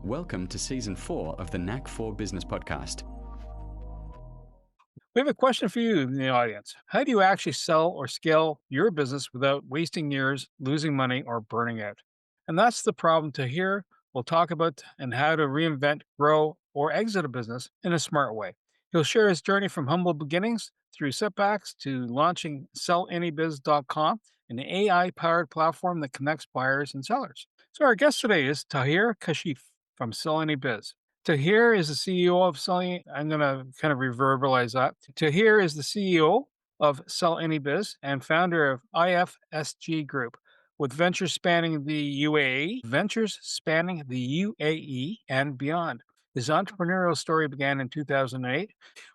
Welcome to Season 4 of the Knack for Business podcast. We have a question for you in the audience. How do you actually sell or scale your business without wasting years, losing money, or burning out? And that's the problem Tahir will talk about and how to reinvent, grow, or exit a business in a smart way. He'll share his journey from humble beginnings through setbacks to launching sellanybiz.com, an AI powered platform that connects buyers and sellers. So, our guest today is Tahir Kashif from Sell Any Biz. Tahir is the CEO of Selling. I'm going to kind of reverbalize that. Tahir is the CEO of Sell Any Biz and founder of IFSG Group, with ventures spanning the UAE and beyond. His entrepreneurial story began in 2008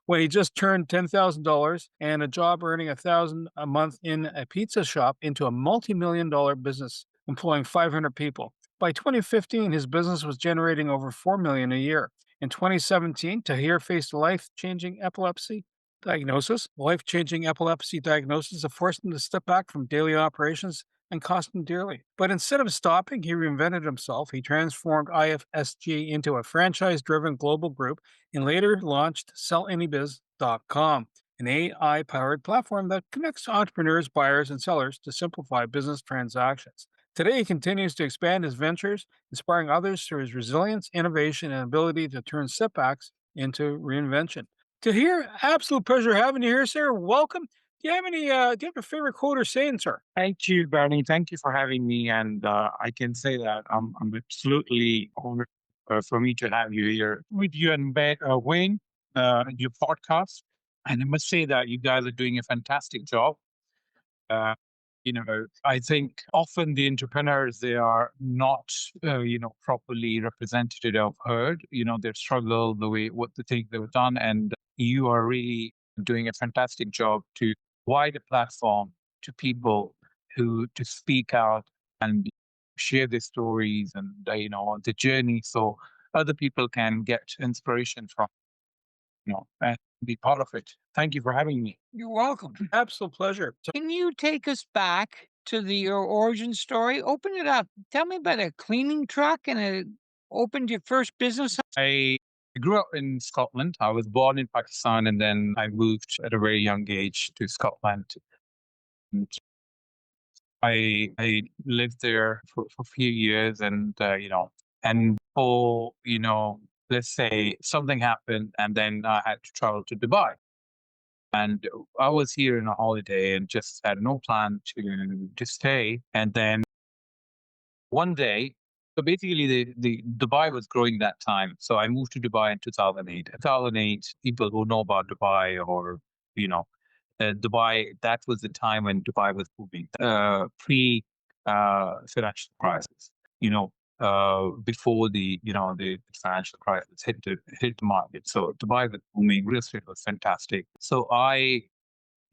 when he just turned $10,000 and a job earning $1,000 a month in a pizza shop into a multi-million dollar business employing 500 people. By 2015, his business was generating over $4 million a year. In 2017, Tahir faced a life-changing epilepsy diagnosis. Life-changing epilepsy diagnosis that forced him to step back from daily operations and cost him dearly. But instead of stopping, he reinvented himself. He transformed IFSG into a franchise-driven global group and later launched sellanybiz.com, an AI-powered platform that connects entrepreneurs, buyers, and sellers to simplify business transactions. Today, he continues to expand his ventures, inspiring others through his resilience, innovation, and ability to turn setbacks into reinvention. Tahir, absolute pleasure having you here, sir. Welcome. Do you have any? Do you have a favorite quote or saying, sir? Thank you, Bernie. Thank you for having me. And I can say that I'm absolutely honored for me to have you here with you and Wayne, your podcast. And I must say that you guys are doing a fantastic job. Uh, I think often the entrepreneurs, they are not, properly represented or heard, their struggle, what the things they've done. And you are really doing a fantastic job to provide a platform to people who to speak out and share their stories and, the journey. So other people can get inspiration from, and be part of it. Thank you for having me. You're welcome. Absolute pleasure. Can you take us back to your origin story? Open it up. Tell me about a cleaning truck and opened your first business. I grew up in Scotland. I was born in Pakistan and then I moved at a very young age to Scotland. And I lived there for a few years and, and for, let's say something happened and then I had to travel to Dubai. And I was here in a holiday and just had no plan to stay. And then one day, so basically the Dubai was growing that time. So I moved to Dubai in 2008. 2008, people who know about Dubai or, Dubai, that was the time when Dubai was booming, pre financial crisis, before the financial crisis hit the market. So Dubai was booming, real estate was fantastic. So I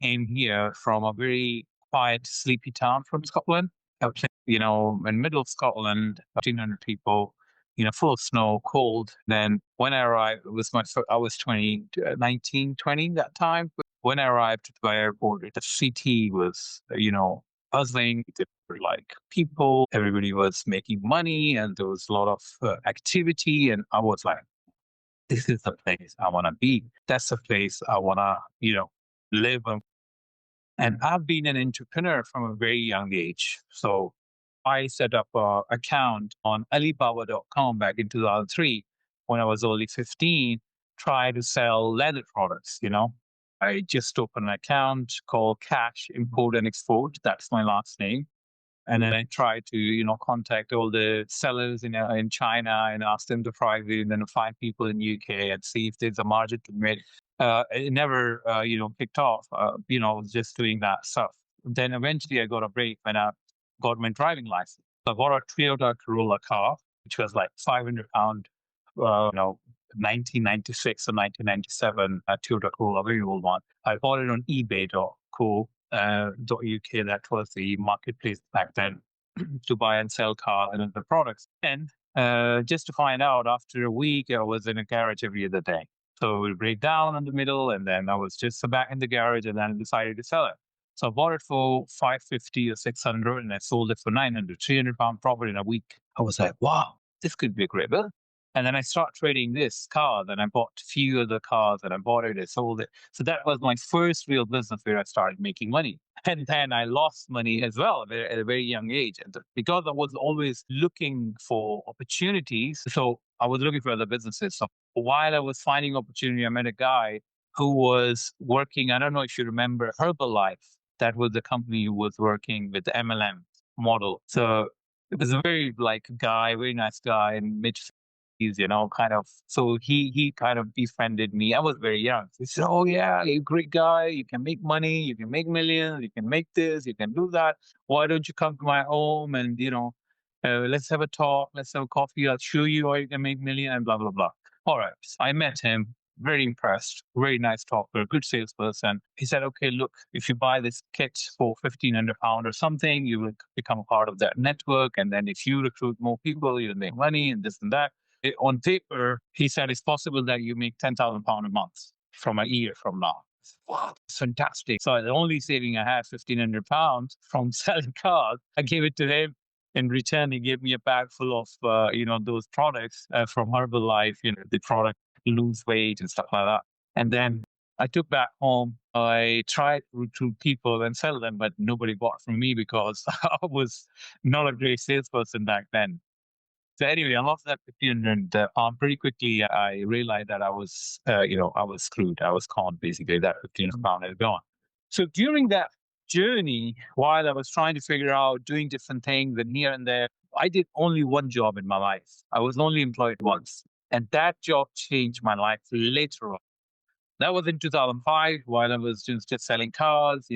came here from a very quiet, sleepy town from Scotland. In middle of Scotland, 1,500 people, full of snow, cold. Then when I arrived, it was I was 19, 20 that time. When I arrived at the airport, the city was, buzzing. There were like people, everybody was making money, and there was a lot of activity. And I was like, this is the place I want to be. That's the place I want to, live. And I've been an entrepreneur from a very young age. So I set up an account on Alibaba.com back in 2003 when I was only 15, try to sell leather products, I just opened an account called Cash Import and Export. That's my last name. And then I tried to, contact all the sellers in China and ask them the prices and then find people in UK and see if there's a margin to be made. It never, picked off. I was just doing that stuff. Then eventually I got a break when I got my driving license. I got a Toyota Corolla car, which was like £500, 1996 or 1997 Toyota Corolla, very old one. I bought it on ebay.co. .uk, that was the marketplace back then to buy and sell cars and other products. And just to find out, after a week, I was in a garage every other day. So it would break down in the middle, and then I was just back in the garage, and then I decided to sell it. So I bought it for 550 or 600, and I sold it for 900, £300 profit in a week. I was like, wow, this could be a great bill. And then I start trading this car. Then I bought a few other cars and I bought it, I sold it. So that was my first real business where I started making money. And then I lost money as well at a very young age. And because I was always looking for opportunities, so I was looking for other businesses. So while I was finding opportunity, I met a guy who was working, I don't know if you remember Herbalife. That was the company who was working with the MLM model. So it was a very very nice guy in mid kind of. So he kind of befriended me. I was very young. So he said, "Oh yeah, you're a great guy. You can make money. You can make millions. You can make this. You can do that. Why don't you come to my home and let's have a talk. Let's have a coffee. I'll show you how you can make millions and blah blah blah." All right. So I met him. Very impressed. Very nice talker. Good salesperson. He said, "Okay, look, if you buy this kit for £1,500 or something, you will become a part of that network. And then if you recruit more people, you'll make money and this and that." On paper, he said it's possible that you make £10,000 a month from a year from now. Wow, it's fantastic. So the only saving I had, £1,500 from selling cars, I gave it to him. In return, he gave me a bag full of, those products from Herbalife, the product lose weight and stuff like that. And then I took back home. I tried to recruit people and sell them, but nobody bought from me because I was not a great salesperson back then. So anyway, I lost that 1,500 pretty quickly. I realized that I was, I was screwed. I was conned basically. That 1,500 is gone. So during that journey, while I was trying to figure out doing different things and here and there, I did only one job in my life. I was only employed once, and that job changed my life later on. That was in 2005 while I was just selling cars,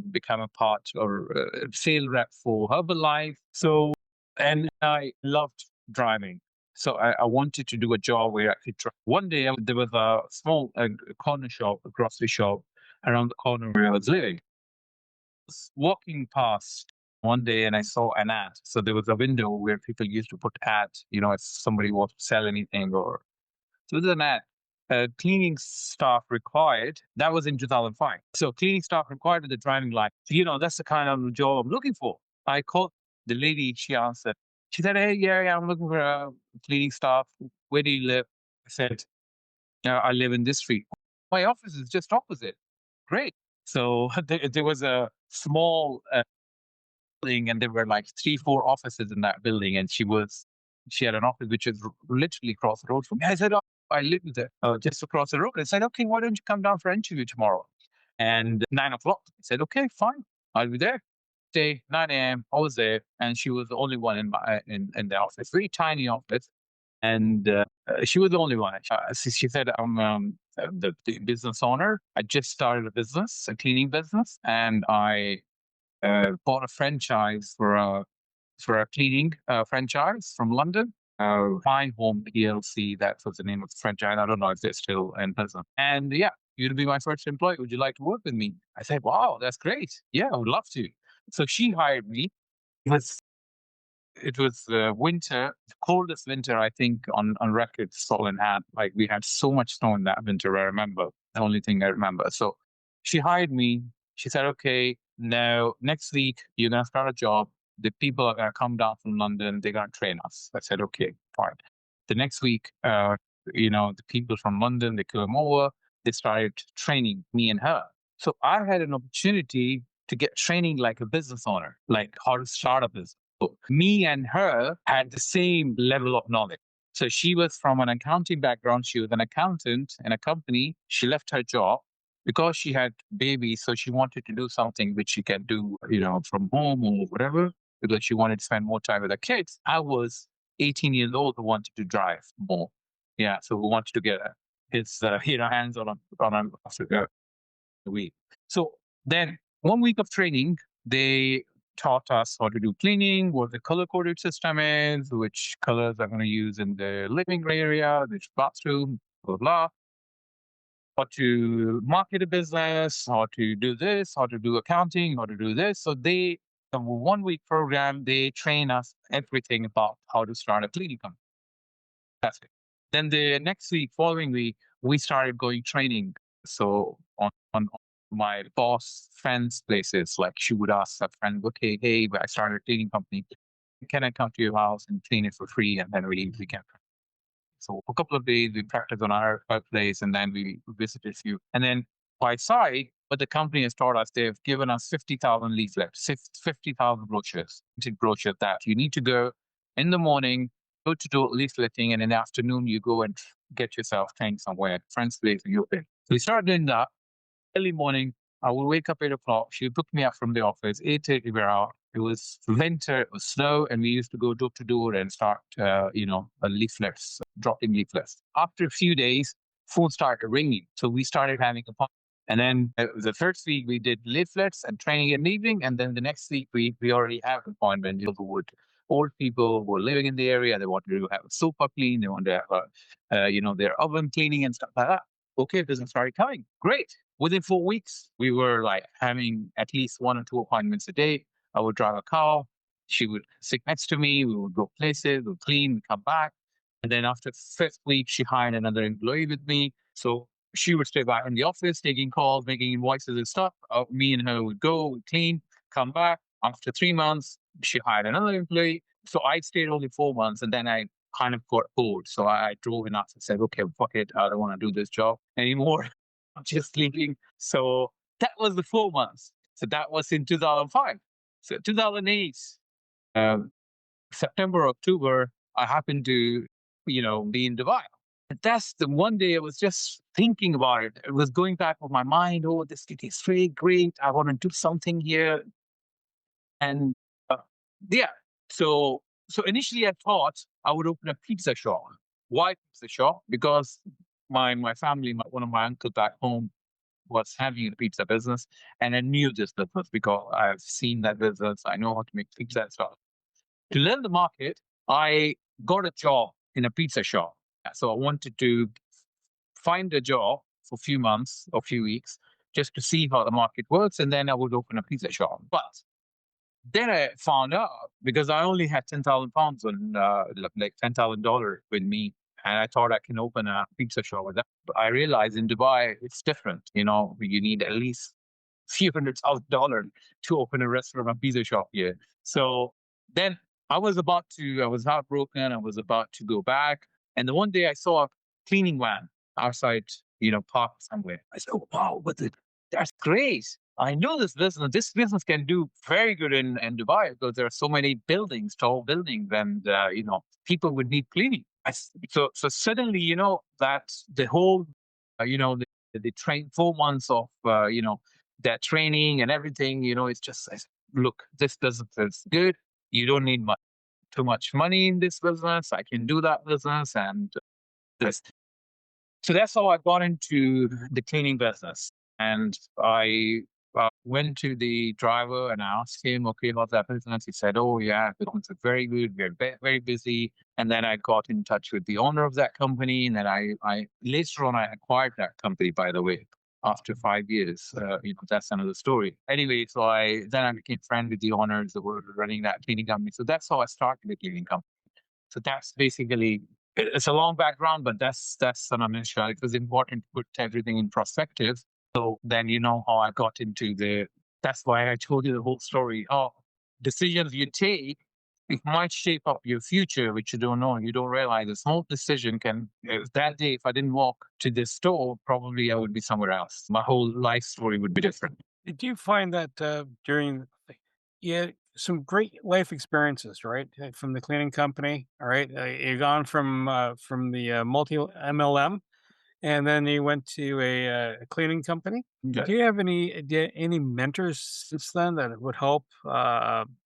become a part or sale rep for Herbalife. So, and I loved driving. So I wanted to do a job where I could drive. One day there was a small corner shop, a grocery shop around the corner where I was living. I was walking past one day and I saw an ad. So there was a window where people used to put ads, if somebody wants to sell anything or so there's an ad. Cleaning staff required. That was in 2005. So cleaning staff required with the driving license. That's the kind of job I'm looking for. I called the lady. She answered. She said, "Hey, yeah, I'm looking for a cleaning staff. Where do you live?" I said, "I live in this street. My office is just opposite." Great. So there was a small building, and there were like 3, 4 offices in that building, and she had an office which is literally across the road from me. I said, "Oh, I live there, just across the road." I said, "Okay, why don't you come down for an interview tomorrow?" And 9 o'clock. I said, "Okay, fine, I'll be there." Day 9 a.m. I was there, and she was the only one in the office, very tiny office, and she was the only one. She said, "I'm the business owner. I just started a business, a cleaning business, and I bought a franchise for a cleaning franchise from London. My Home PLC, that was the name of the franchise. I don't know if they're still in business. And yeah, you'd be my first employee. Would you like to work with me?" I said, "Wow, that's great. Yeah, I would love to." So she hired me. It was winter, the coldest winter I think on record Scotland had. Like we had so much snow in that winter. I remember the only thing I remember. So she hired me. She said, "Okay, now next week you're gonna start a job. The people are gonna come down from London. They're gonna train us." I said, "Okay, fine." The next week, the people from London they came over. They started training me and her. So I had an opportunity to get training like a business owner, like how to start a business. So me and her had the same level of knowledge. So she was from an accounting background. She was an accountant in a company. She left her job because she had babies. So she wanted to do something which she can do, from home or whatever, because she wanted to spend more time with her kids. I was 18 years old who wanted to drive more. Yeah. So we wanted to get his, hands on a week. So then 1 week of training, they taught us how to do cleaning, what the color coded system is, which colors I'm going to use in the living area, which bathroom, blah, blah, how to market a business, how to do this, how to do accounting, how to do this. So the 1 week program, they train us everything about how to start a cleaning company. That's it. Then the next week, following week, we started going training. So on my boss friends' places, like she would ask a friend, "Okay, hey, I started a cleaning company. Can I come to your house and clean it for free?" And then we can. So for a couple of days, we practiced on our place, and then we visited a few. And then by side, what the company has taught us, they've given us 50,000 leaflets, 50,000 brochures, printed brochures that you need to go in the morning, go to do leafleting, and in the afternoon, you go and get yourself trained somewhere at friend's place or your place. So we started doing that early morning. I would wake up 8 o'clock. She would pick me up from the office. 8:30 we're out. It was winter, it was snow, and we used to go door to door and start, leaflets, dropping leaflets. After a few days, phone started ringing, so we started having a pop. And then the first week we did leaflets and training in the evening, and then the next week we already have an appointment. Old people who were living in the area, they wanted to have a sofa clean, they wanted to have their oven cleaning and stuff like that. Okay, business started coming. Great. Within 4 weeks, we were like having at least 1 or 2 appointments a day. I would drive a car. She would sit next to me. We would go places, we'd clean, we'd come back. And then after 5th week, she hired another employee with me. So she would stay back in the office, taking calls, making invoices and stuff. Me and her would go, we'd clean, come back. After 3 months, she hired another employee. So I stayed only 4 months, and then I kind of got bored. So I drove enough and said, okay, fuck it. I don't want to do this job anymore. I'm just leaving. So that was the 4 months. So that was in 2005. So 2008, September, October, I happened to, be in Dubai. And that's the one day I was just thinking about it. It was going back of my mind. Oh, this city is really great. I want to do something here. And yeah, so initially I thought I would open a pizza shop. Why pizza shop? Because my family, one of my uncles back home was having a pizza business, and I knew this business because I've seen that business. I know how to make pizza and stuff. To learn the market, I got a job in a pizza shop. So I wanted to find a job for a few months or few weeks just to see how the market works, and then I would open a pizza shop. But then I found out, because I only had £10,000 on like $10,000 with me, and I thought I can open a pizza shop with that. But I realized in Dubai it's different. You need at least a few $100,000 to open a restaurant, a pizza shop here. So then I was heartbroken. I was about to go back, and the one day I saw a cleaning van outside, parked somewhere. I said, "Oh wow, that's great! I know this business. This business can do very good in Dubai because there are so many buildings, tall buildings, and people would need cleaning." So suddenly, that the whole, the train 4 months of, that training and everything, it's just, look, this business is good. You don't need too much money in this business. I can do that business, and this. So that's how I got into the cleaning business. And I went to the driver and I asked him, okay, what's that business? He said, oh, yeah, it's very good. We're very busy. And then I got in touch with the owner of that company. And then I later on, I acquired that company, by the way, after 5 years. That's another story. Anyway, so then I became friend with the owners that were running that cleaning company. So that's how I started the cleaning company. So that's basically, it's a long background, but that's an nutshell. It was important to put everything in perspective. So then you know how I got into that's why I told you the whole story. How decisions you take, it might shape up your future, which you don't know. You don't realize a small decision that day, if I didn't walk to this store, probably I would be somewhere else. My whole life story would be different. Did you find that during some great life experiences, right? From the cleaning company, all right. You've gone from the multi MLM, and then you went to a cleaning company. Okay. Do you have any mentors since then that would help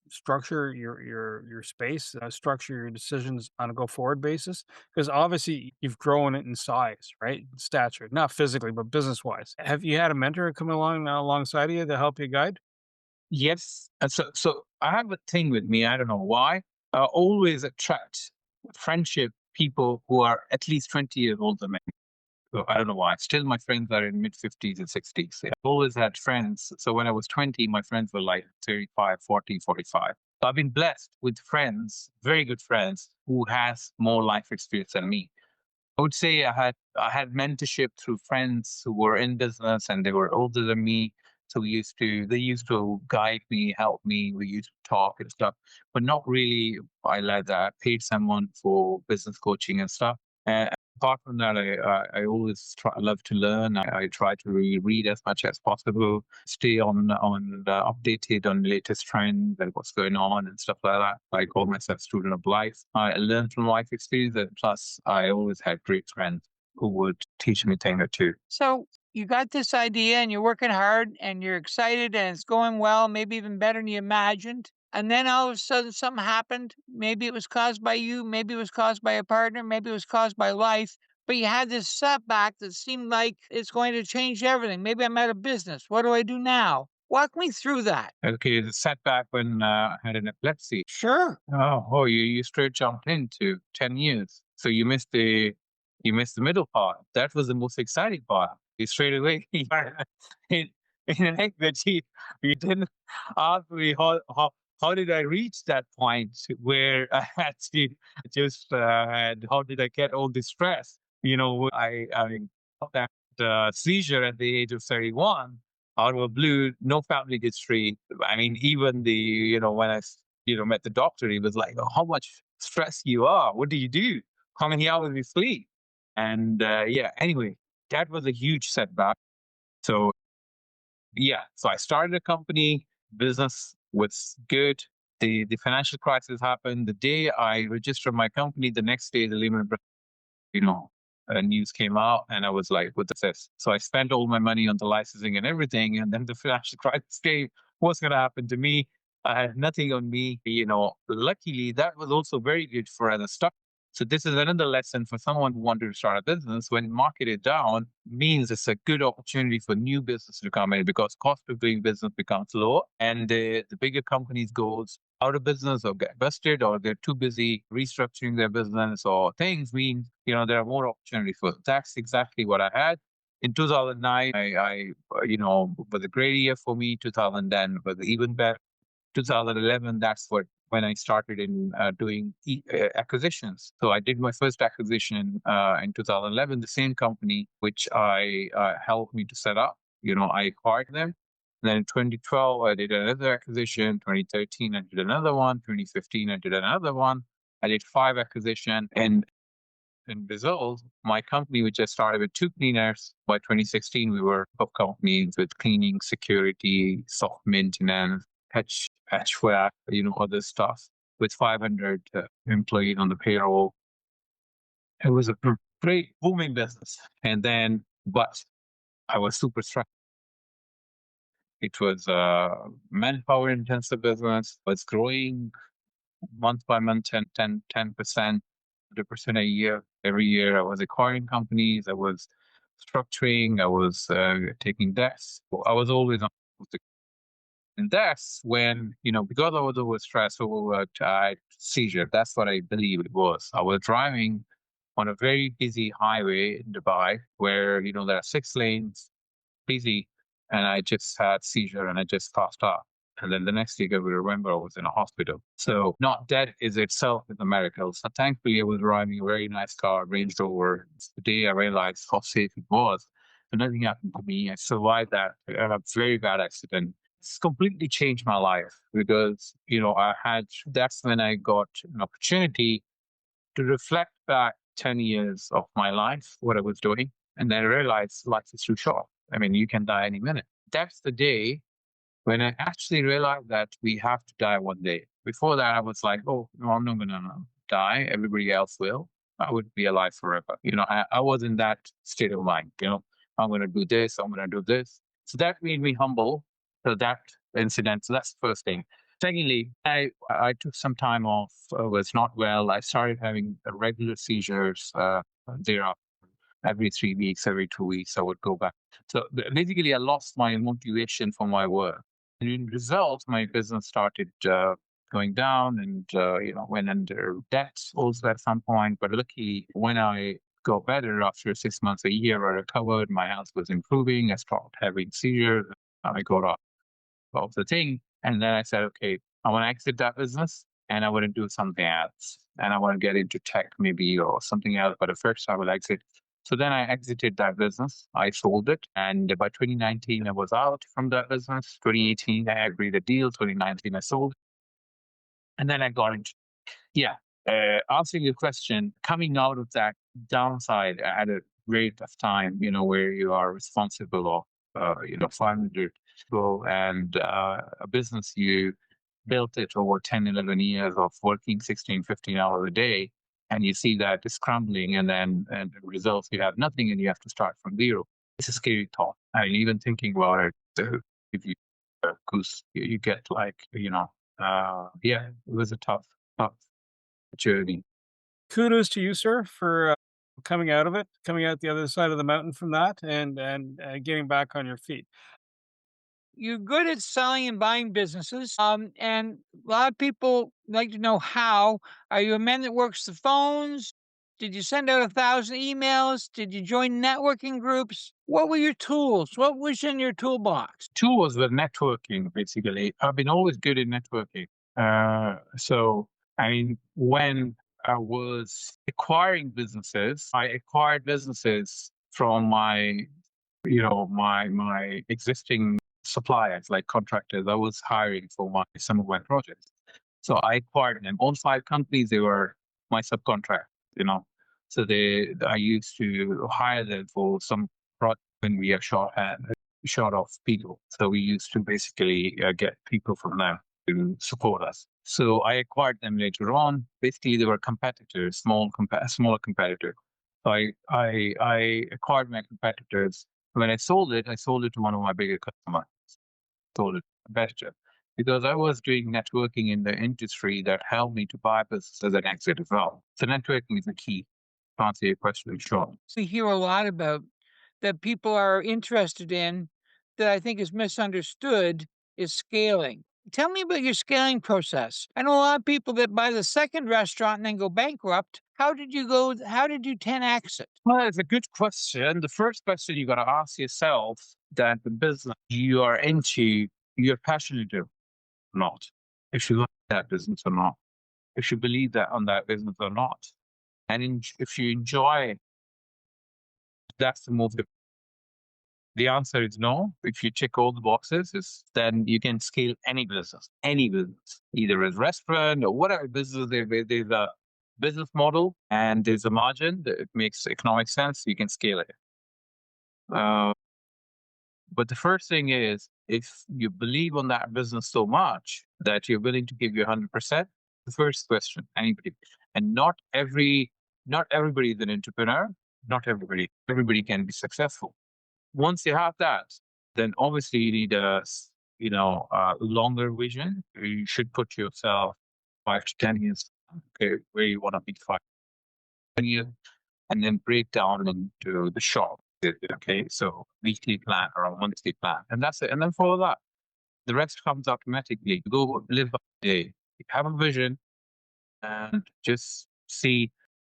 structure your space, structure your decisions on a go forward basis? Because obviously you've grown it in size, right? Stature, not physically, but business wise. Have you had a mentor come along alongside of you to help you guide? Yes. And so I have a thing with me. I don't know why. I always attract friendship people who are at least 20 years older than me. So I don't know why. Still, my friends are in mid 50s and 60s. I've always had friends. So when I was 20, my friends were like 35, 40, 45. So I've been blessed with friends, very good friends, who has more life experience than me. I would say I had mentorship through friends who were in business and they were older than me. So they used to guide me, help me. We used to talk and stuff, but not really. I paid someone for business coaching and stuff. And apart from that, I always love to learn. I try to read as much as possible, stay on updated on latest trends and what's going on and stuff like that. I call myself student of life. I learn from life experience, and plus I always had great friends who would teach me a thing or two. So you got this idea and you're working hard and you're excited and it's going well, maybe even better than you imagined. And then all of a sudden something happened. Maybe it was caused by you, maybe it was caused by a partner, maybe it was caused by life. But you had this setback that seemed like it's going to change everything. Maybe I'm out of business. What do I do now? Walk me through that. Okay, the setback when I had an epilepsy. Sure. Oh, you straight jumped into 10 years. So you missed the middle part. That was the most exciting part. You straight away in an egg that you didn't ask me how did I reach that point where I had to just and how did I get all this stress? I got that seizure at the age of 31 out of the blue, no family history. I mean, even when I met the doctor, he was like, "Oh, how much stress you are? What do you do? How many hours you sleep?" And yeah, anyway, that was a huge setback. So yeah, so I started a company, business was good. The financial crisis happened. The day I registered my company, the next day the Lehman you know, news came out, and I was like, "What is this?" So I spent all my money on the licensing and everything, and then the financial crisis came. What's going to happen to me? I had nothing on me. Luckily, that was also very good for other stuff. So this is another lesson for someone who wanted to start a business. When market is down, means it's a good opportunity for new business to come in because cost of doing business becomes lower, and the bigger companies goes out of business or get busted or they're too busy restructuring their business or things mean there are more opportunities for that's exactly what I had in 2009. I was a great year for me. 2010 was even better. 2011, that's when I started in doing acquisitions. So I did my first acquisition in 2011, the same company which I helped me to set up. I acquired them. Then in 2012, I did another acquisition. 2013, I did another one. 2015, I did another one. I did 5 acquisitions. And in result, my company, which I started with 2 cleaners, by 2016, we were of companies with cleaning, security, soft maintenance, HVAC, other stuff with 500 employees on the payroll. It was a great booming business. But I was super stressed. It was a manpower intensive business. It was growing month by month, 10%, 100% a year. Every year I was acquiring companies. I was structuring. I was taking debts. I was always on the. And that's when, because I was overstressed, I had seizure. That's what I believe it was. I was driving on a very busy highway in Dubai where, there are 6 lanes, busy, and I just had seizure and I just passed out. And then the next thing I will remember, I was in a hospital. So not dead is itself is a miracle. So thankfully, I was driving a very nice car, Range Rover. The day I realized how safe it was, and nothing happened to me. I survived that. I had a very bad accident. It's completely changed my life because, that's when I got an opportunity to reflect back 10 years of my life, what I was doing. And then I realized life is too short. I mean, you can die any minute. That's the day when I actually realized that we have to die one day. Before that, I was like, oh, no, I'm not going to die. Everybody else will. I would be alive forever. I was in that state of mind. I'm going to do this. I'm going to do this. So that made me humble to that incident. So that's the first thing. Secondly, I took some time off, was not well. I started having regular seizures thereafter. Every 3 weeks, every 2 weeks, I would go back. So basically, I lost my motivation for my work. And in result, my business started going down and, went under debt also at some point. But luckily, when I got better after 6 months, a year, I recovered. My health was improving. I stopped having seizures. I got off of the thing. And then I said, okay, I want to exit that business and I want to do something else. And I want to get into tech maybe or something else. But at first, I will exit. So then I exited that business. I sold it. And by 2019, I was out from that business. 2018, I agreed a deal. 2019, I sold. And then I got into, yeah. answering your question, coming out of that downside at a rate of time, where you are responsible of, 500 people and a business you built it over 10, 11 years of working 16, 15 hours a day, and you see that it's crumbling, and the results, you have nothing and you have to start from zero. It's a scary thought. I mean, even thinking about it, if you, because you get like, yeah, it was a tough journey. Kudos to you, sir, for coming out of it, coming out the other side of the mountain from that, and getting back on your feet. You're good at selling and buying businesses. And a lot of people like to know how. Are you a man that works the phones? Did you send out 1,000 emails? Did you join networking groups? What were your tools? What was in your toolbox? Two was the networking, basically. I've been always good in networking. So, I mean, when I was acquiring businesses, I acquired businesses from my existing suppliers, like contractors. I was hiring for some of my projects. So I acquired them. All 5 companies, they were my subcontract, you know. So I used to hire them for some project when we are short of people. So we used to basically get people from them to support us. So I acquired them later on. Basically, they were competitors, smaller competitors. So I acquired my competitors. When I sold it to one of my bigger customers. Sold it to a competitor because I was doing networking in the industry that helped me to buy businesses and exit as well. So networking is the key. To answer your question in short. We hear a lot about that people are interested in that I think is misunderstood is scaling. Tell me about your scaling process. I know a lot of people that buy the second restaurant and then go bankrupt. How did you 10x it? Well, it's a good question. The first question you got to ask yourself that the business you are into, you're passionate or not. If you like that business or not. If you believe that on that business or not. And if you enjoy, that's the most. The answer is no. If you check all the boxes, then you can scale any business, either as restaurant or whatever business. There's a business model and there's a margin that it makes economic sense. You can scale it. But the first thing is, if you believe on that business so much that you're willing to give you 100%, the first question, anybody, and not everybody is an entrepreneur. Not everybody can be successful. Once you have that, then obviously you need a longer vision. You should put yourself 5 to 10 years, okay, where you want to be 5 years, and then break down into the short. Okay, so weekly plan or a monthly plan, and that's it. And then follow that. The rest comes automatically. You go live by the day. You have a vision, and just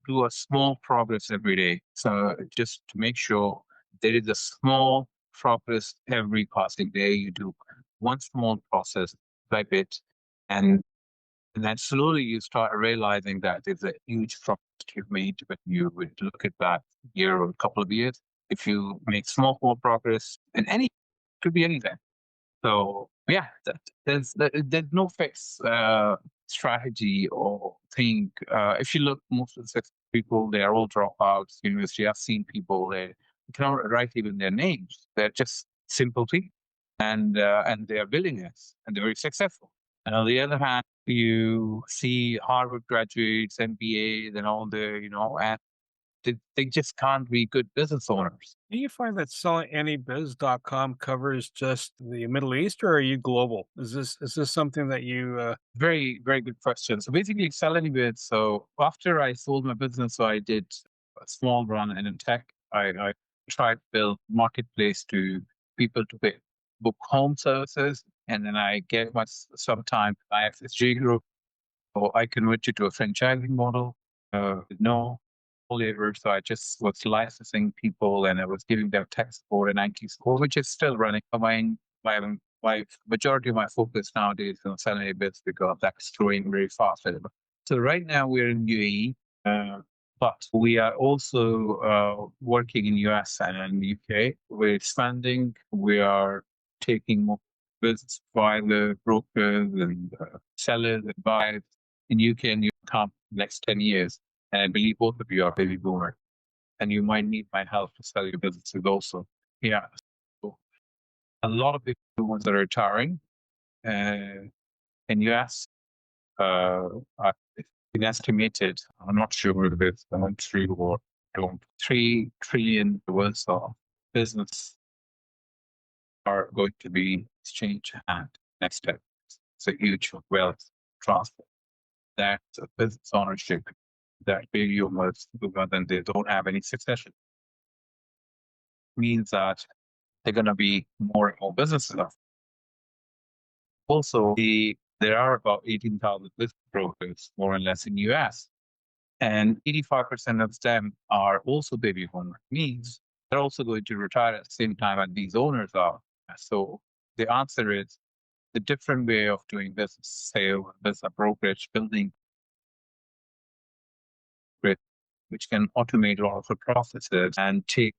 do a small progress every day. So just to make sure there is a small progress every passing day. You do one small process by bit, and then slowly you start realizing that there's a huge progress you've made when you would look at that year or a couple of years. If you make small progress, and could be anything. So yeah, there's no fixed strategy or thing. If you look, most of the successful people, they are all dropouts. University. I've seen people they cannot write even their names. They're just simple people, and they are billionaires and they're very successful. And on the other hand, you see Harvard graduates, MBAs, and all and they just can't be good business owners. Do you find that sellinganybiz.com covers just the Middle East, or are you global? Is this something that you? Very, very good question. So basically, Sell Anywhere. So after I sold my business, so I did a small run in tech. I tried to build marketplace to people to book home services, and then I gave some time to IFSG group. So I converted to a franchising model. No labor, so I just was licensing people and I was giving them tech support and IT support, which is still running. My majority of my focus nowadays is on selling bits because that's growing very fast. So right now we're in UAE, but we are also working in US and UK. We're expanding. We are taking more business by the brokers and sellers and buyers in UK and come next 10 years. And I believe both of you are baby boomer, and you might need my help to sell your businesses also. Yeah. So a lot of baby boomers are retiring. In US, it's been estimated, I'm not sure if it's true or don't, 3 trillion worth of business are going to be exchanged hand next step. It's a huge wealth transfer. That's a business ownership that baby boomers, then they don't have any succession. Means that they're going to be more and more businesses. Also, there are about 18,000 business brokers, more or less, in US. And 85% of them are also baby boomers. Means they're also going to retire at the same time as these owners are. So the answer is the different way of doing business, sale, business brokerage, building, which can automate a lot of the processes and take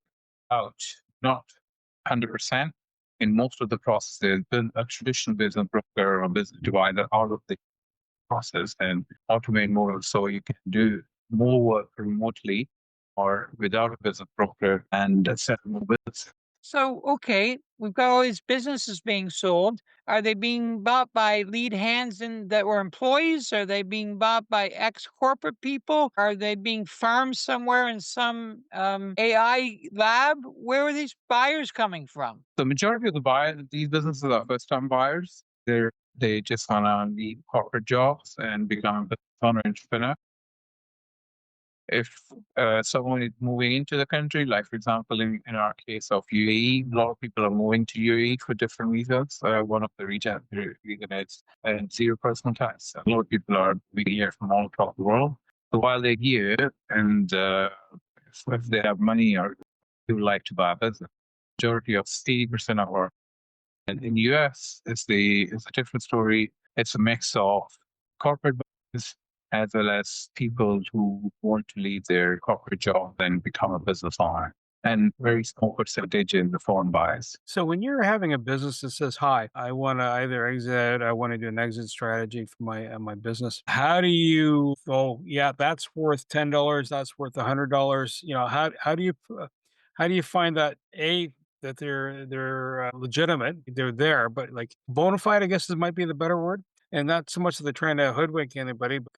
out not 100% in most of the processes, a traditional business broker or business divider out of the process and automate more so you can do more work remotely or without a business broker and set more business. So, okay, we've got all these businesses being sold. Are they being bought by lead hands that were employees? Are they being bought by ex-corporate people? Are they being farmed somewhere in some AI lab? Where are these buyers coming from? The majority of the buyers, these businesses are first-time buyers. They just want to leave corporate jobs and become a business owner, entrepreneur. If someone is moving into the country, like for example, in our case of UAE, a lot of people are moving to UAE for different reasons. One of the reasons is zero personal tax. A lot of people are moving here from all across the world. So while they're here, and if they have money or they would like to buy a business, majority of 80% of our, and in US, it's a different story. It's a mix of corporate business as well as people who want to leave their corporate job and become a business owner, and very small percentage in the foreign buyers. So when you're having a business that says, "Hi, I want to either exit, I want to do an exit strategy for my business," how do you go? Yeah, that's worth $10. That's worth $100. You know, how do you find that that they're legitimate, they're there, but like bona fide, I guess might be the better word, and not so much that they're trying to hoodwink anybody, but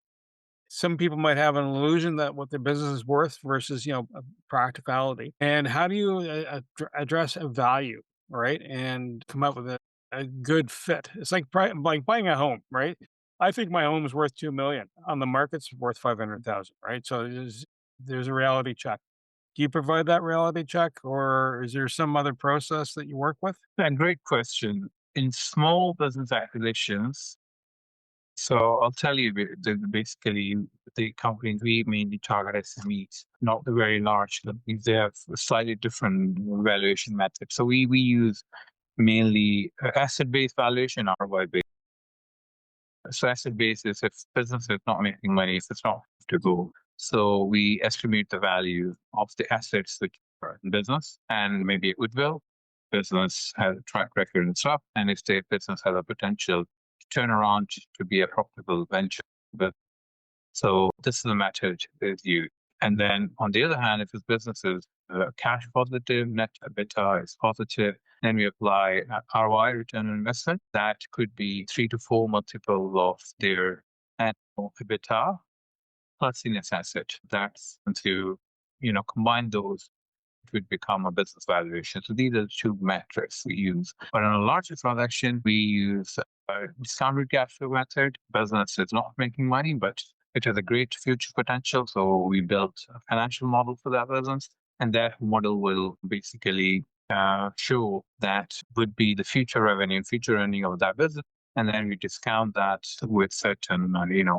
some people might have an illusion that what their business is worth versus, practicality. And how do you address a value, right? And come up with a good fit. It's like like buying a home, right? I think my home is worth 2 million. On the market's worth 500,000, right? So there's a reality check. Do you provide that reality check, or is there some other process that you work with? And great question. In small business acquisitions, so I'll tell you, basically, the companies we mainly target SMEs, not the very large companies. They have a slightly different valuation method. So we use mainly asset-based valuation, ROI-based. So asset-based is if business is not making money, if it's not to go. So we estimate the value of the assets which are in business and maybe a goodwill. Business has a track record and stuff, and if the business has a potential turn around to be a profitable venture. But so this is the method is used. And then on the other hand, if his business is cash positive, net EBITDA is positive, then we apply ROI, return on investment. That could be 3 to 4 multiple of their annual EBITDA plus in its asset. That's to combine those, it would become a business valuation. So these are the two metrics we use. But on a larger transaction, we use a discounted cash flow method. Business is not making money, but it has a great future potential. So we built a financial model for that business. And that model will basically show that would be the future revenue, future earning of that business. And then we discount that with certain,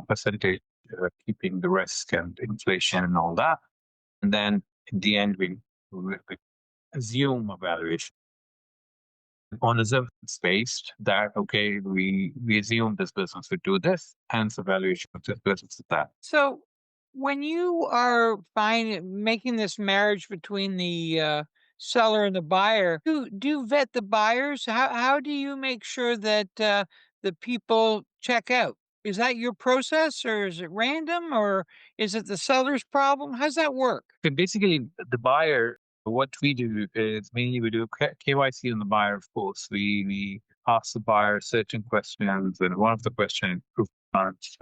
percentage, keeping the risk and inflation and all that. And then in the end, we assume a valuation on assumptions based that, okay, we assume this business would do this, hence the valuation of this business is that. So, when you are making this marriage between the seller and the buyer, do you vet the buyers? How do you make sure that the people check out? Is that your process or is it random or is it the seller's problem? How's that work? So basically, the buyer, what we do is mainly we do KYC on the buyer, of course. We ask the buyer certain questions, and one of the questions, proof of funds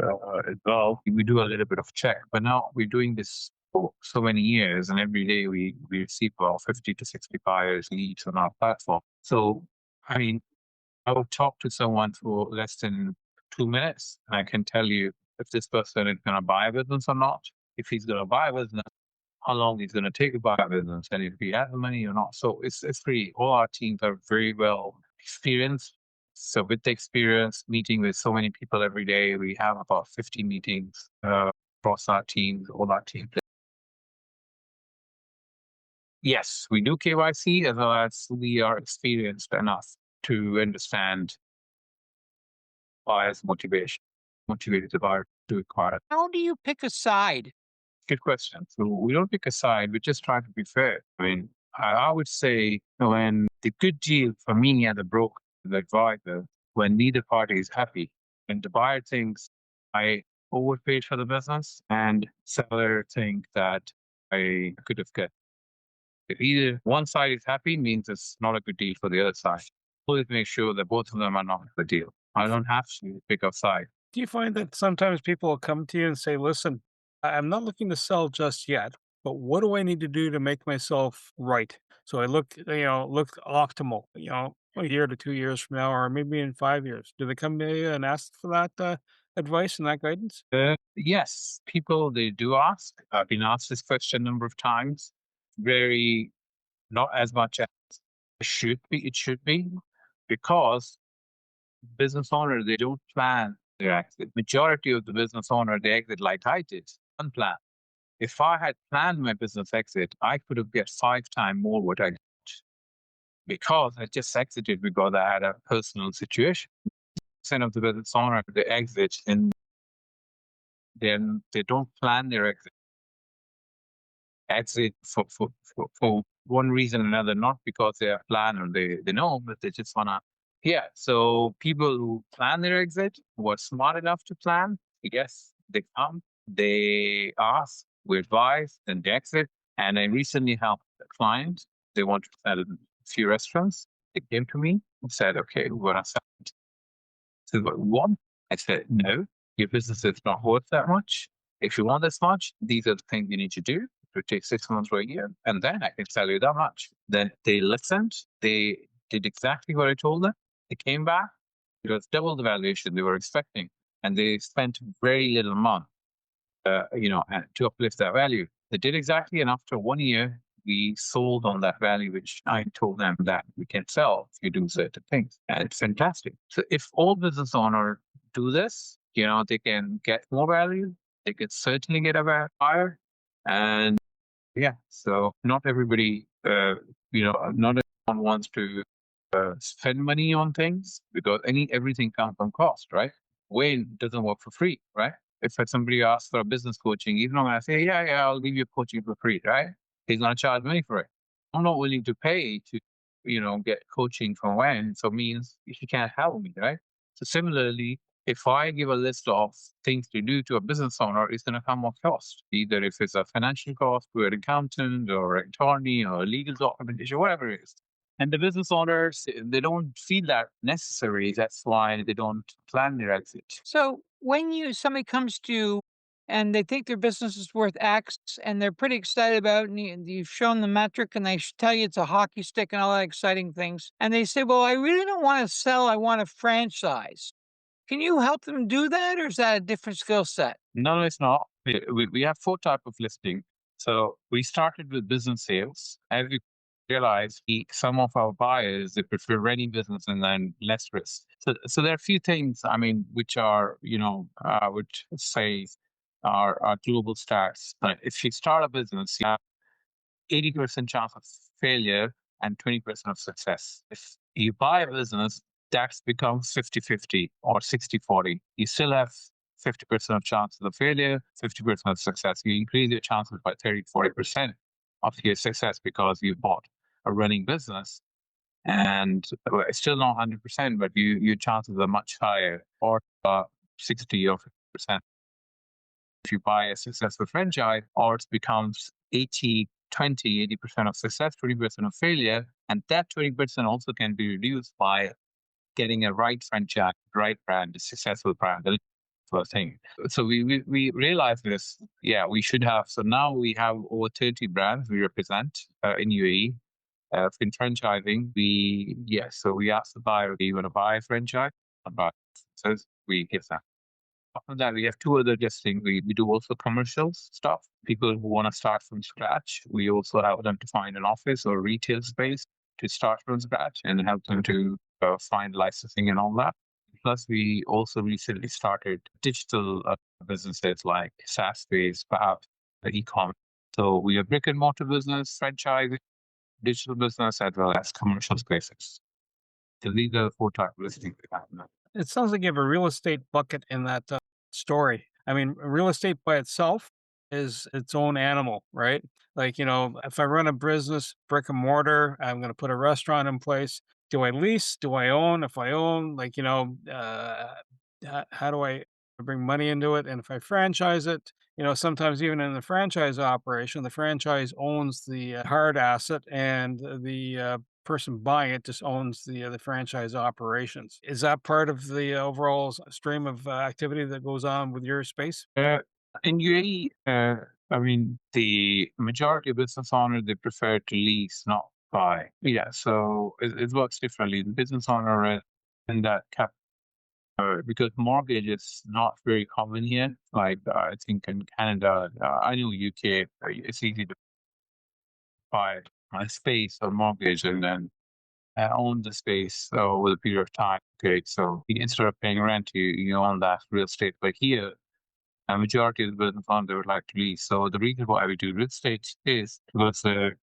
as well. We do a little bit of check, but now we're doing this for so many years, and every day we receive about 50 to 60 buyers leads on our platform. So, I mean, I would talk to someone for less than 2 minutes, and I can tell you if this person is going to buy a business or not. If he's going to buy a business, how long he's going to take to buy a business, and if he has the money or not. So it's free. All our teams are very well experienced. So with the experience, meeting with so many people every day, we have about 50 meetings across our teams, all our teams. Yes, we do KYC as well as we are experienced enough to understand buyer's motivated the buyer to acquire it. How do you pick a side? Good question. So we don't pick a side. We just try to be fair. I mean, I would say when the good deal for me as a broker, the advisor, when neither party is happy, and the buyer thinks I overpaid for the business, and seller think that I could have get. If either one side is happy, means it's not a good deal for the other side. Always make sure that both of them are not a good deal. I don't have to pick a side. Do you find that sometimes people will come to you and say, listen, I'm not looking to sell just yet, but what do I need to do to make myself right? So I look optimal, a year to 2 years from now, or maybe in 5 years. Do they come to you and ask for that advice and that guidance? Yes, people they do ask. I've been asked this question a number of times. Very not as much as it should be. It should be because business owners they don't plan their exit. Majority of the business owner they exit like I did, unplanned. If I had planned my business exit, I could have get 5 times more what I got because I just exited because I had a personal situation. Percent of the business owner they exit and then they don't plan their exit for one reason or another, not because they are plan or they know, but they just wanna. Yeah. So people who plan their exit who are smart enough to plan, yes, they come, they ask, we advise, then they exit. And I recently helped a client. They want to sell a few restaurants. They came to me and said, okay, we're gonna sell it. So what, one? I said, no, your business is not worth that much. If you want this much, these are the things you need to do. It would take 6 months or a year, and then I can sell you that much. Then they listened. They did exactly what I told them. They came back. It was double the valuation they were expecting, and they spent very little money, to uplift that value. They did exactly, and after 1 year, we sold on that value, which I told them that we can sell if you do certain things, and it's fantastic. So if all business owners do this, they can get more value. They can certainly get a buyer, and yeah. So not everybody, not everyone wants to spend money on things because everything comes from cost, right? Wayne doesn't work for free, right? If somebody asks for a business coaching, he's not going to say, yeah, I'll give you coaching for free, right? He's going to charge money for it. I'm not willing to pay to, get coaching from Wayne. So means he can't help me, right? So similarly, if I give a list of things to do to a business owner, it's going to come with cost. Either if it's a financial cost to an accountant or an attorney or legal documentation, whatever it is. And the business owners, they don't feel that necessary. That's why they don't plan their exit. So when somebody comes to you and they think their business is worth X and they're pretty excited about it, and you've shown the metric and they tell you it's a hockey stick and all that exciting things, and they say, well, I really don't want to sell, I want a franchise. Can you help them do that, or is that a different skill set? No, it's not. We have 4 types of listing. So we started with business sales. As we realized, some of our buyers, they prefer renting business and then less risk. So there are a few things, which are, I would say are global stats. But if you start a business, you have 80% chance of failure and 20% of success. If you buy a business, that becomes 50-50 or 60-40. You still have 50% of chances of failure, 50% of success. You increase your chances by 30-40% of your success because you bought a running business. And it's still not 100%, but your chances are much higher. Or 60 or 50%. If you buy a successful franchise, ours becomes 80% of success, 20% of failure. And that 20% also can be reduced by getting a right franchise, right brand, a successful brand. The first thing. So we realized this. Yeah, we should have. So now we have over 30 brands we represent in UAE. In franchising, so we ask the buyer, do you want to buy a franchise? Says we give that. After that, we have two other listings. We do also commercials stuff. People who want to start from scratch, we also help them to find an office or retail space to start from scratch and help them to find licensing and all that. Plus, we also recently started digital businesses like SaaS-based, perhaps e-commerce. So we have brick and mortar business, franchising, digital business, as well as commercial spaces. So these are the four types of listings we have now. It sounds like you have a real estate bucket in that story. I mean, real estate by itself is its own animal, right? Like, if I run a business, brick and mortar, I'm going to put a restaurant in place. Do I lease? Do I own? If I own, how do I bring money into it? And if I franchise it, sometimes even in the franchise operation, the franchise owns the hard asset and the person buying it just owns the franchise operations. Is that part of the overall stream of activity that goes on with your space? In UAE, I mean, the majority of business owners, they prefer to lease, not buy. Yeah, so it works differently. The business owner in that cap, because mortgage is not very common here. Like I think in Canada, I know UK, it's easy to buy a space or mortgage and then own the space over a period of time. Okay, so instead of paying rent, you own that real estate. But here, a majority of the business owners they would like to lease. So the reason why we do real estate is because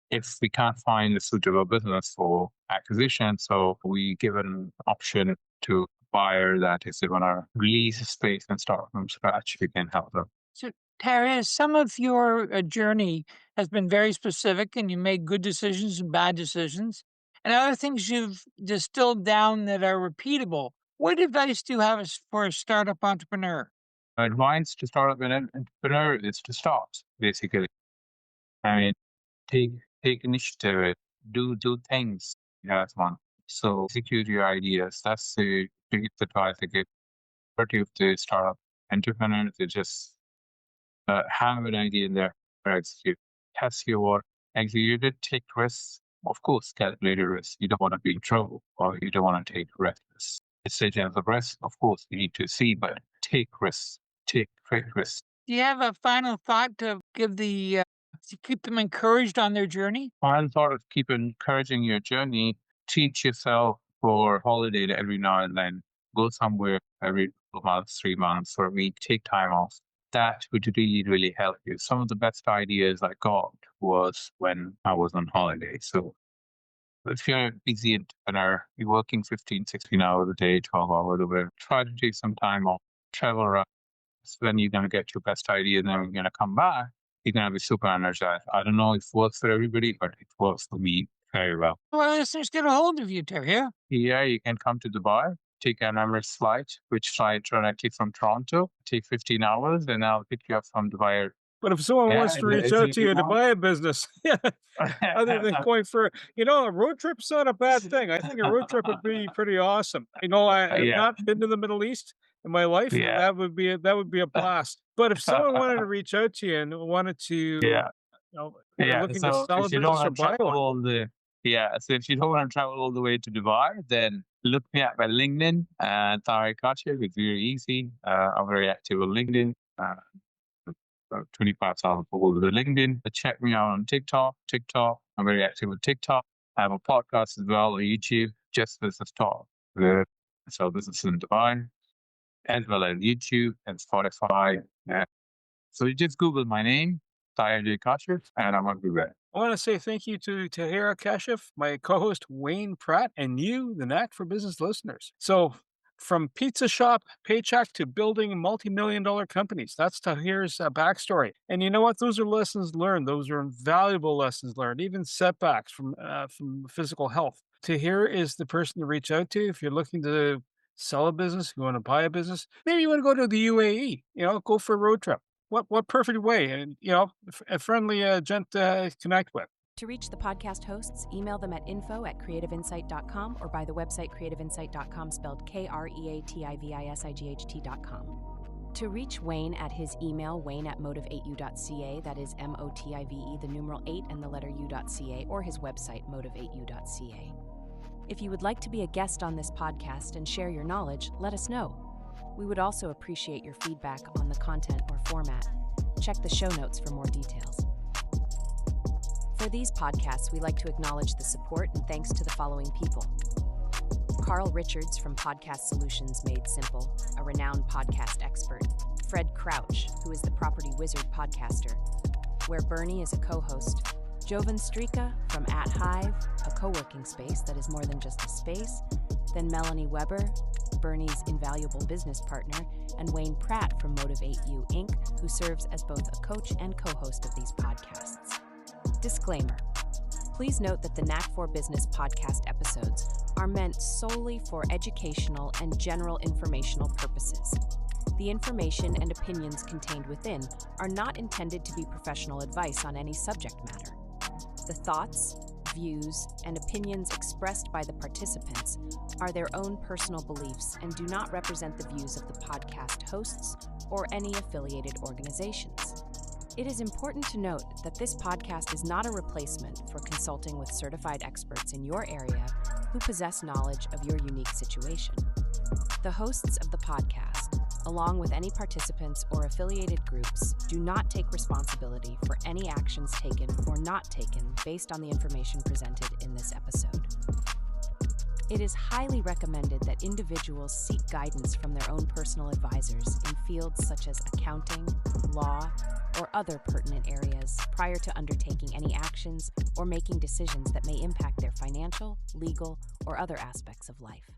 if we can't find a suitable business for acquisition, so we give an option to buyer that if they want to lease a space and start from scratch, we can help them. So, Tahir, some of your journey has been very specific and you made good decisions and bad decisions, and other things you've distilled down that are repeatable. What advice do you have for a startup entrepreneur? Advice to start up an entrepreneur is to start, basically. I mean, take initiative, do things. That's one. So execute your ideas. That's the biggest advice I give. Majority of the startup entrepreneurs, they just have an idea in there, execute, test your work, execute it, take risks. Of course, calculated risks. You don't want to be in trouble or you don't want to take risks. Decisions of risk, of course, you need to see, but take risks, take great risks. Do you have a final thought to give to keep them encouraged on their journey? Final thought of keep encouraging your journey. Teach yourself for holiday every now and then. Go somewhere every 2 months, 3 months, or a week. Take time off. That would really, really help you. Some of the best ideas I got was when I was on holiday. So if you're a busy entrepreneur, you're working 15, 16 hours a day, 12 hours a week, try to take some time off, travel around. So then you're going to get your best idea, and then you're going to come back. You're going to be super energized. I don't know if it works for everybody, but it works for me very well. Well, listeners get a hold of you, Tahir. Yeah, you can come to Dubai, take an Emirates flight, which flight directly from Toronto, take 15 hours, and I'll pick you up from Dubai. But if someone wants to reach out to you to buy a business, other than going for, a road trip's not a bad thing. I think a road trip would be pretty awesome. I've not been to the Middle East in my life. Yeah. That would be a blast. But if someone wanted to reach out to you and wanted to, looking to sell a if you business don't or want to buy travel one. so if you don't want to travel all the way to Dubai, then look me up at LinkedIn. Tahir Kashif. It's very easy. I'm very active on LinkedIn. About 25,000 followers on LinkedIn. Check me out on TikTok. I'm very active with TikTok. I have a podcast as well on YouTube, Just Business Talk. So business in Dubai, as well as YouTube and Spotify. So you just Google my name, Tahir Kashif, and I'm going to be there. I want to say thank you to Tahir Kashif, my co-host Wayne Pratt, and you, the Knack for Business listeners. So from pizza shop paycheck to building multi-million-dollar companies, that's Tahir's backstory. And you know what? Those are lessons learned. Those are valuable lessons learned, even setbacks from physical health. Tahir is the person to reach out to if you're looking to sell a business, you want to buy a business, maybe you want to go to the UAE, go for a road trip. What perfect way, and a friendly gent to connect with. To reach the podcast hosts, email them at info@creativeinsight.com or by the website creativeinsight.com, spelled KREATIVISIGHT.com. To reach Wayne at his email, wayne@motive8u.ca, that is MOTIVE, the numeral 8 and the letter u.ca, or his website, motive8u.ca. If you would like to be a guest on this podcast and share your knowledge, let us know. We would also appreciate your feedback on the content or format. Check the show notes for more details. For these podcasts, we like to acknowledge the support and thanks to the following people. Carl Richards from Podcast Solutions Made Simple, a renowned podcast expert. Fred Crouch, who is the Property Wizard podcaster, where Bernie is a co-host. Jovan Strika from At Hive, a co-working space that is more than just a space. Then Melanie Weber, Bernie's invaluable business partner, and Wayne Pratt from Motive8U Inc., who serves as both a coach and co-host of these podcasts. Disclaimer. Please note that the Knack for Business podcast episodes are meant solely for educational and general informational purposes. The information and opinions contained within are not intended to be professional advice on any subject matter. The thoughts, views, and opinions expressed by the participants are their own personal beliefs and do not represent the views of the podcast hosts or any affiliated organizations. It is important to note that this podcast is not a replacement for consulting with certified experts in your area who possess knowledge of your unique situation. The hosts of the podcast, along with any participants or affiliated groups, do not take responsibility for any actions taken or not taken based on the information presented in this episode. It is highly recommended that individuals seek guidance from their own personal advisors in fields such as accounting, law, or other pertinent areas prior to undertaking any actions or making decisions that may impact their financial, legal, or other aspects of life.